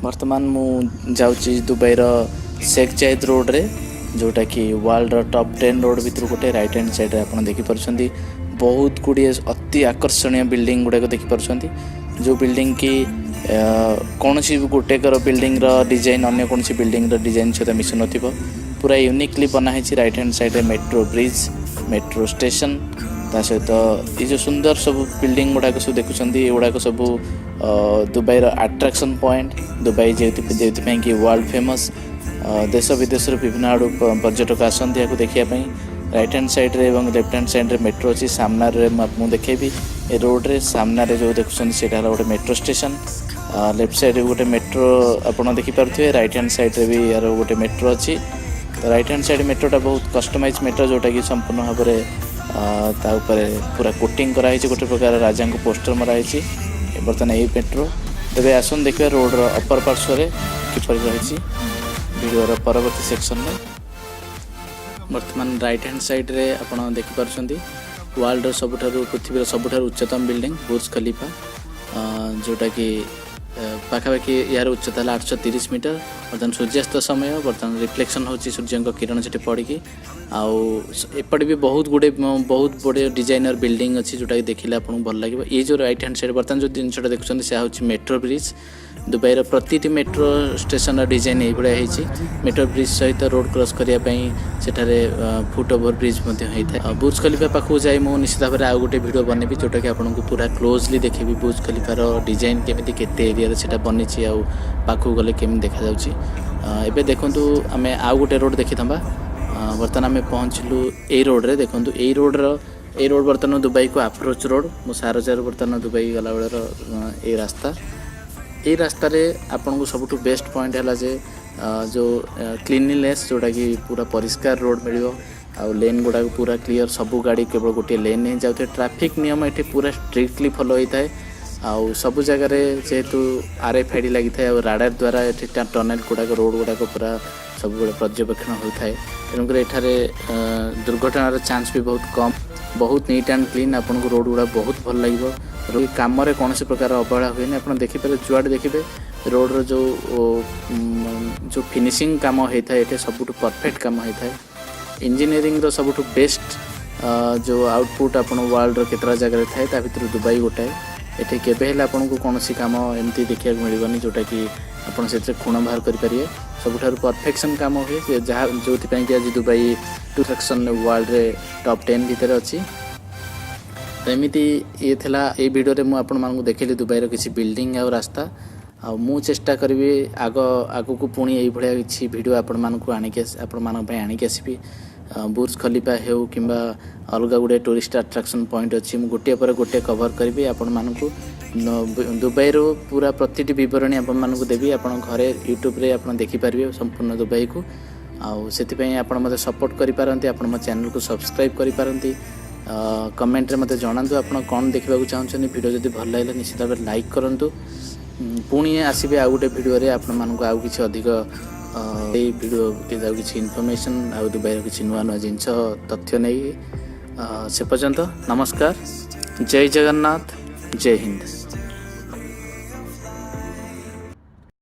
वर्तमान मु जाऊँगी दुबई शेख जायद रोड रे जोटा कि वर्ल्ड टॉप 10 रोड भितर गोटे राइट हैंड साइड रे आपन देखि परछंती बहुत गुड़िए अति आकर्षणीय बिल्डिंग गुड़ाक देखि परछंती जो बिल्डिंग की कौन सी गोटे बिल्डिंग डिजाइन अन्य कौन सी बिल्डिंग डिजाइन सहित मिसु नथिबो पूरा यूनिकली बना है राइट हैंड साइड रे मेट्रो ब्रिज मेट्रो स्टेशन ता सहित ये जो सुंदर सब बिल्डिंग गुड़ाक सब देखुं एगुड़ाक सब दुबई अट्राक्शन पॉइंट दुबई जो कि वर्ल्ड फेमस देश विदेश विभिन्न आड़ पर्यटक आसती या देखापी राइट हैंड साइड रे एवं लेफ्ट हैंड साइड रे मेट्रो अच्छी सामने मुझे देखेबी ए रोड रे सामने जो देखुं से गोटे मेट्रो स्टेशन लेफ्ट साइड रे गोटे मेट्रो आपड़ देखिपे राइट हैंड साइड रे भी यार गोटे मेट्रो अच्छी तो राइट हैंड साइड मेट्रोटा बहुत कस्टमाइज मेट्रो जोटा कि संपूर्ण भाव में पूरा कोटिंग कराई गोटे प्रकार राजा को पोस्टर मराई बर्तमान यही मेट्रो तेरे आसन देखिए रोड अपर पार्श्व किपर रही वीडियो परवर्ती सेक्शन में बर्तमान राइट हैंड साइड रे आपड़ देखिपुं वर्ल्ड सबुठारु पृथ्वी सबुठारु उच्चतम बिल्डिंग बुर्ज खलीफा जोटा कि पाखापाखि यार उच्चता 830 मीटर बर्तमान सूर्यास्त समय बर्तमान रिफ्लेक्शन होची सूर्य किरण से पड़ी आउट भी बहुत बड़े डिजाइनर बिल्डिंग अच्छी जोटा कि देखिले आपको भल लगे ये जो राइट हैंड साइड बर्तमान जो जिनसा देखुं से हूँ मेट्रो ब्रिज दुबई प्रति मेट्रो स्टेशन डिजाइन ये मेट्रो ब्रिज सहित रोड क्रॉस करने सेठारे फुट ओवर ब्रिज होता है बुर्ज खलीफा पाखक जाए मुझे निश्चित भाव में आउ गोटे वीडियो बनैबी जोटा कि आपको पूरा क्लोजली देखी बुर्ज खलीफार डिजाइन केमी केते एरिया से बनी पाखक गले केमी देखा जाऊँगी देखूँ आम आउ गोटे रोड देखी बर्तमान आम पहुँचलु ए रोड रे देखूँ ए रोड बर्तमान दुबई को अप्रोच रोड मो सारजार बर्तमान दुबई गला बेल रास्ता ये रास्ता रे आपन को सबुठु बेस्ट पॉइंट है जे जो क्लीनलीनेस जोटा कि पूरा परिष्कार रोड मिलियो आउ लेन गुड़ा पूरा क्लीयर सबू गाड़ी केवल गोटे लेन नहीं जाते ट्रैफिक नियम ये पूरा स्ट्रिक्टली फॉलो होता है आउ सबू जगह जेहेतु RFID लगी था राडार द्वारा ये टनेल गुड़ाक रोड गुड़ाक पूरा सब पर्यवेक्षण होता है तेणुक एठारे दुर्घटनार चांस भी बहुत कम बहुत नीट एंड क्लीन आपन को रोड गुड़ा बहुत भल लगे काम रे कौन प्रकार अवहेला हुए आप देखिपे जुआड़े देखिए रोड रो जो फिनिशिंग काम होता है ये सबुठ परफेक्ट काम होता है इंजीनियरिंग रो सबुठ बेस्ट जो आउटपुट आपन वर्ल्ड केतरा जगह थाए ता भितर दुबई गोटाए ये केबे आपन को कौन काम एमती देखा मिलबनी जोटा कि आपन से खुण बाहर करें सबुठार परफेक्शन काम हुए जहाँ जो कि आज दुबई अट्रैक्शन वर्ल्ड रे टॉप 10 भितर अच्छी एमती ये थिला ये वीडियो रे मु आपण मानकु देखिली दुबई रो किसी बिल्डिंग आ रास्ता आ मु चेष्टा करी आगो को पुणी यही भाया किसी वीडियो आपण मानकु आनिक आसबी बुर्ज खलीफा हेउ किंबा अलग गुड़े टूरिस्ट अट्रैक्शन पॉइंट अच्छी मु गोटे पर गोटे कवर करी आपण मानकु दुबई रो पूरा प्रतिटी विवरणी आपण मानकु देबी आपण घरे यूट्यूब रे आपण देखि पारबे संपूर्ण दुबई को आउ सेति आपण मते सपोर्ट करि पारंती आपण मो चैनल को सब्सक्राइब करि पारंती कमेंट रे मते जणांतु आपण कौन देखा चाहते वीडियो जब भल लगे निश्चित भाव लाइक करूँ पुणी आसबे आउ गोटे वीडियो रे आपण मानक आउ किछि अधिक वीडियो किछि इनफॉरमेशन आउ दुबई किछि नुआ नुआ जिनस तथ्य नहीं से पर्यंत नमस्कार जय जगन्नाथ जय हिंद।